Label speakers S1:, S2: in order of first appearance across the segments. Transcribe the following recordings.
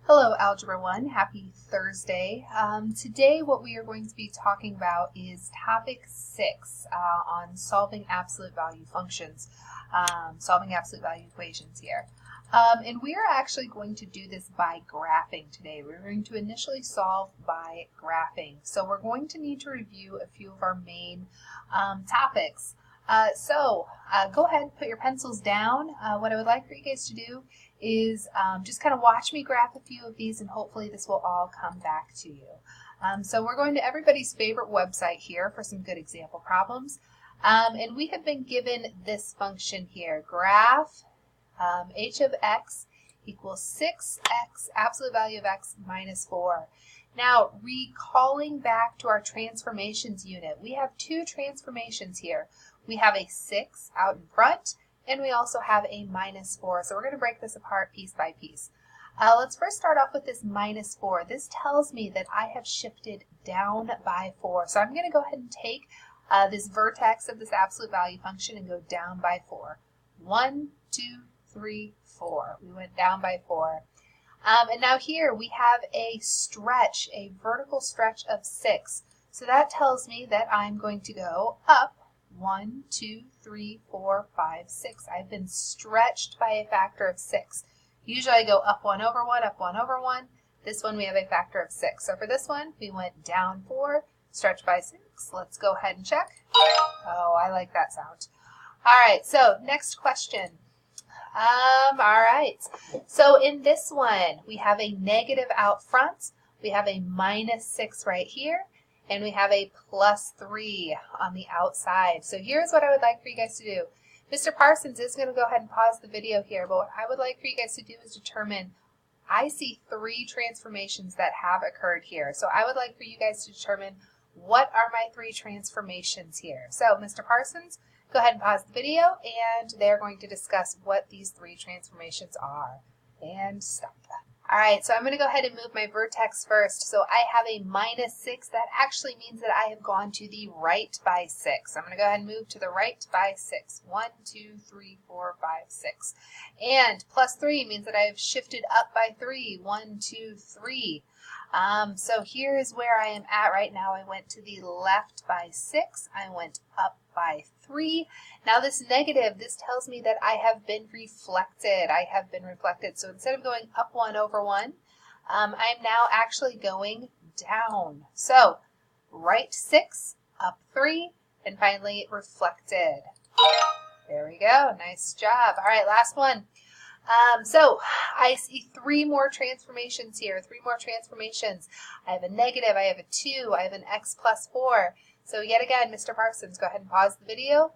S1: Hello, Algebra 1. Happy Thursday. Today what we are going to be talking about is topic 6 on solving absolute value functions, solving absolute value equations here. And we are actually going to do this by graphing today. We're going to initially solve by graphing. So we're going to need to review a few of our main topics. Go ahead and put your pencils down. What I would like for you guys to do is just kind of watch me graph a few of these, and hopefully this will all come back to you. So we're going to everybody's favorite website here for some good example problems. And we have been given this function here, graph h of x equals 6x, absolute value of x minus 4. Now, recalling back to our transformations unit, we have two transformations here. We have a 6 out in front, and we also have a minus 4. So we're going to break this apart piece by piece. Let's first start off with this minus 4. This tells me that I have shifted down by 4. So I'm going to go ahead and take this vertex of this absolute value function and go down by 4. 1, 2, 3, 4. We went down by 4. And now here we have a stretch, a vertical stretch of 6. So that tells me that I'm going to go up 1, 2, 3, 4, 5, 6. I've been stretched by a factor of 6. Usually I go up 1 over 1, up 1 over 1. This one we have a factor of 6. So for this one, we went down 4, stretched by 6. Let's go ahead and check. Oh, I like that sound. All right, so next question. All right, so in this one, we have a negative out front, we have a minus 6 right here, and we have a plus 3 on the outside. So here's what I would like for you guys to do. Mr. Parsons is going to go ahead and pause the video here, but what I would like for you guys to do is determine, I see 3 transformations that have occurred here. So I would like for you guys to determine what are my 3 transformations here. So Mr. Parsons, go ahead and pause the video, and they're going to discuss what these 3 transformations are. And stop. All right, so I'm going to go ahead and move my vertex first. So I have a minus 6. That actually means that I have gone to the right by 6. I'm going to go ahead and move to the right by 6. 1, 2, 3, 4, 5, 6. And plus 3 means that I have shifted up by 3. 1, 2, 3. So here is where I am at right now. I went to the left by 6. I went up by 3. Now this negative, this tells me that I have been reflected. I have been reflected. So instead of going up 1 over 1, I'm now actually going down. So right 6, up 3, and finally reflected. There we go. Nice job. All right, last one. So I see 3 more transformations here, 3 more transformations. I have a negative, I have a 2, I have an x plus 4. So yet again, Mr. Parsons, go ahead and pause the video.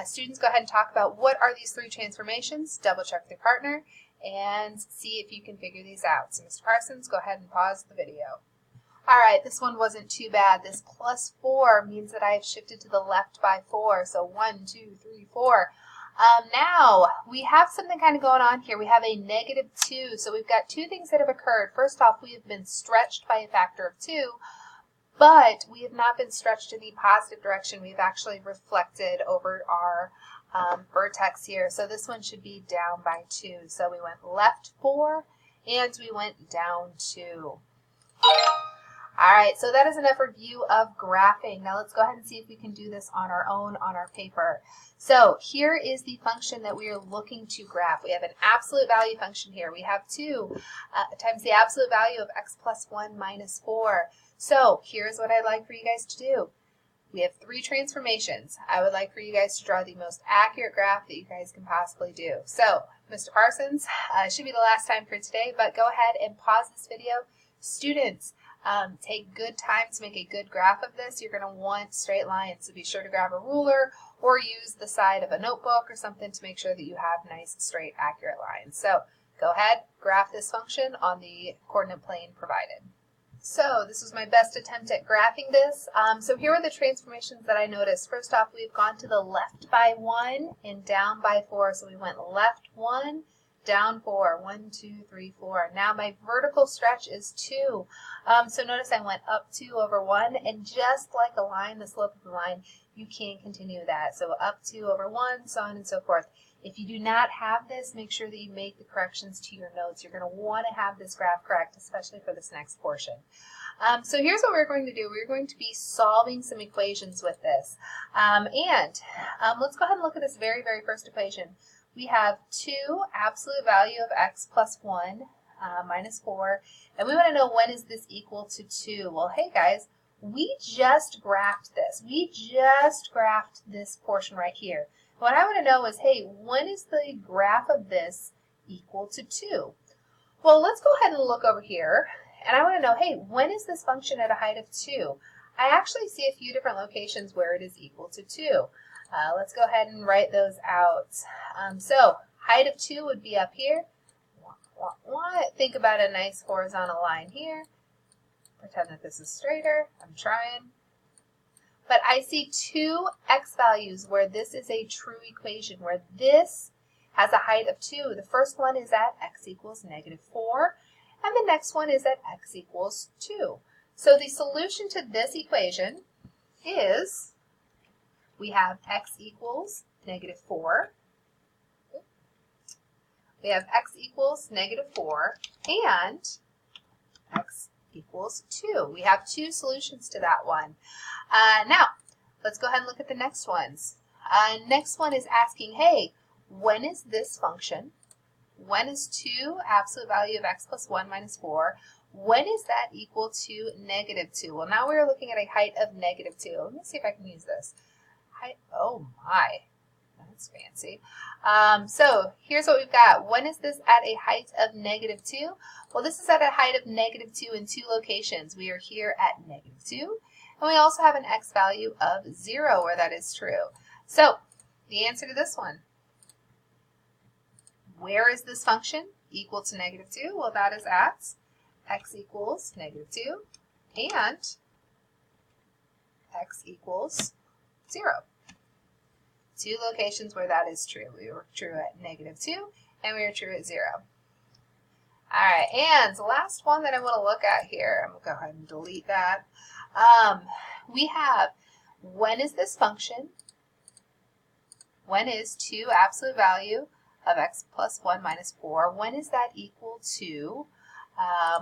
S1: Students, go ahead and talk about what are these 3 transformations, double check with your partner, and see if you can figure these out. So Mr. Parsons, go ahead and pause the video. All right, this one wasn't too bad. This plus 4 means that I have shifted to the left by 4. So 1, 2, 3, 4. Now, we have something kind of going on here. We have a negative 2. So we've got 2 things that have occurred. First off, we have been stretched by a factor of 2, but we have not been stretched in the positive direction. We've actually reflected over our vertex here. So this one should be down by 2. So we went left 4, and we went down 2. All right, so that is enough review of graphing. Now let's go ahead and see if we can do this on our own on our paper. So here is the function that we are looking to graph. We have an absolute value function here. We have 2 times the absolute value of x plus 1 minus 4. So here's what I'd like for you guys to do. We have 3 transformations. I would like for you guys to draw the most accurate graph that you guys can possibly do. So Mr. Parsons, it should be the last time for today, but go ahead and pause this video. Students, take good time to make a good graph of this. You're going to want straight lines, so be sure to grab a ruler or use the side of a notebook or something to make sure that you have nice, straight, accurate lines. So go ahead, graph this function on the coordinate plane provided. So this was my best attempt at graphing this. So here are the transformations that I noticed. First off, we've gone to the left by 1 and down by 4. So we went left 1, down 4, 1, 2, 3, 4. Now my vertical stretch is 2. So notice I went up 2 over 1, and just like a line, the slope of the line, you can continue that. So up 2 over 1, so on and so forth. If you do not have this, make sure that you make the corrections to your notes. You're going to want to have this graph correct, especially for this next portion. So here's what we're going to do. We're going to be solving some equations with this. Let's go ahead and look at this very, very first equation. We have 2 absolute value of x plus 1 minus 4, and we want to know when is this equal to 2. Well, hey guys, we just graphed this. We just graphed this portion right here. What I want to know is, hey, when is the graph of this equal to 2? Well, let's go ahead and look over here, and I want to know, hey, when is this function at a height of 2? I actually see a few different locations where it is equal to 2. Let's go ahead and write those out. So height of 2 would be up here. Think about a nice horizontal line here. Pretend that this is straighter. I'm trying. But I see 2 x values where this is a true equation, where this has a height of 2. The first one is at x equals -4, and the next one is at x equals 2. So the solution to this equation is, we have x equals -4. We have x equals -4 and x equals 2. We have 2 solutions to that one. Now, let's go ahead and look at the next ones. Next one is asking, hey, when is this function? When is 2 absolute value of x plus 1 minus 4? When is that equal to -2? Well, now we're looking at a height of -2. Let me see if I can use this. Oh my, that's fancy. So here's what we've got. When is this at a height of -2? Well, this is at a height of -2 in 2 locations. We are here at -2, and we also have an x value of 0 where that is true. So the answer to this one, where is this function equal to -2? Well, that is at x equals -2 and x equals 0. 2 locations where that is true. We were true at -2 and we were true at 0. All right, and the last one that I want to look at here, I'm going to go ahead and delete that. We have, when is this function? When is 2 absolute value of x plus 1 minus 4? When is that equal to?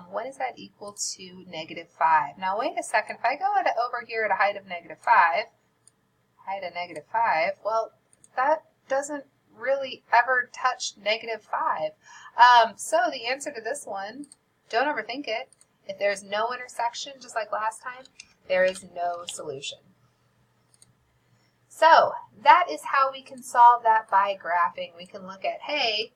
S1: When is that equal to -5? Now wait a second. If I go over here at a height of -5. Height of -5, well, that doesn't really ever touch -5. So the answer to this one, don't overthink it. If there's no intersection, just like last time, there is no solution. So that is how we can solve that by graphing. We can look at, hey,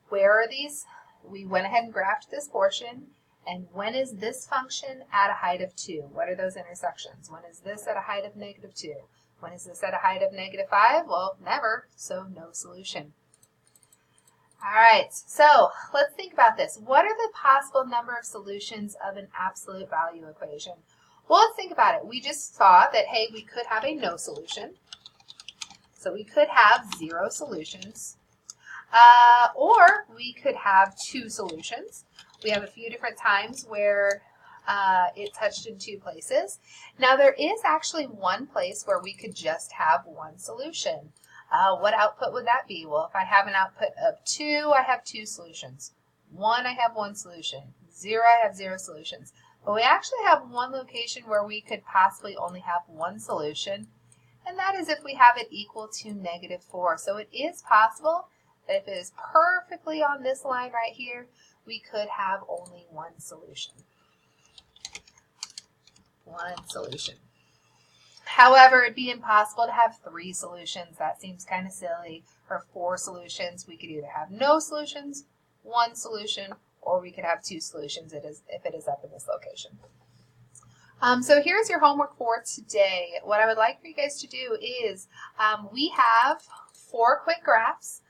S1: where are these? We went ahead and graphed this portion. And when is this function at a height of 2? What are those intersections? When is this at a height of -2? When is this at a height of -5? Well, never, so no solution. All right, so let's think about this. What are the possible number of solutions of an absolute value equation? Well, let's think about it. We just saw that, hey, we could have a no solution. So we could have 0 solutions. Or we could have 2 solutions. We have a few different times where it touched in 2 places. Now there is actually one place where we could just have 1 solution. What output would that be? Well, if I have an output of 2, I have 2 solutions. 1, I have 1 solution. 0, I have 0 solutions. But we actually have one location where we could possibly only have 1 solution, and that is if we have it equal to -4. So it is possible that if it is perfectly on this line right here, we could have only 1 solution. 1 solution. However, it'd be impossible to have 3 solutions. That seems kind of silly. Or 4 solutions. We could either have no solutions, 1 solution, or we could have 2 solutions if it is up in this location. So here's your homework for today. What I would like for you guys to do is we have 4 quick graphs.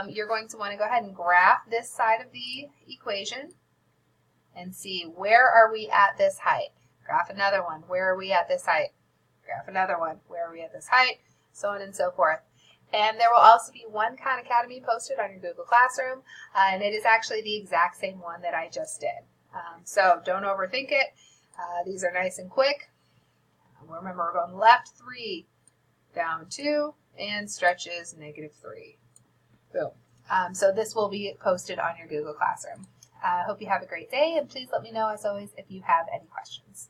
S1: You're going to want to go ahead and graph this side of the equation and see where are we at this height. Graph another one. Where are we at this height? Graph another one. Where are we at this height? So on and so forth. And there will also be one Khan Academy posted on your Google Classroom, and it is actually the exact same one that I just did. So don't overthink it. These are nice and quick. Remember, we're going left 3, down 2, and stretches -3.
S2: Yeah.
S1: So this will be posted on your Google Classroom. I hope you have a great day, and please let me know, as always, if you have any questions.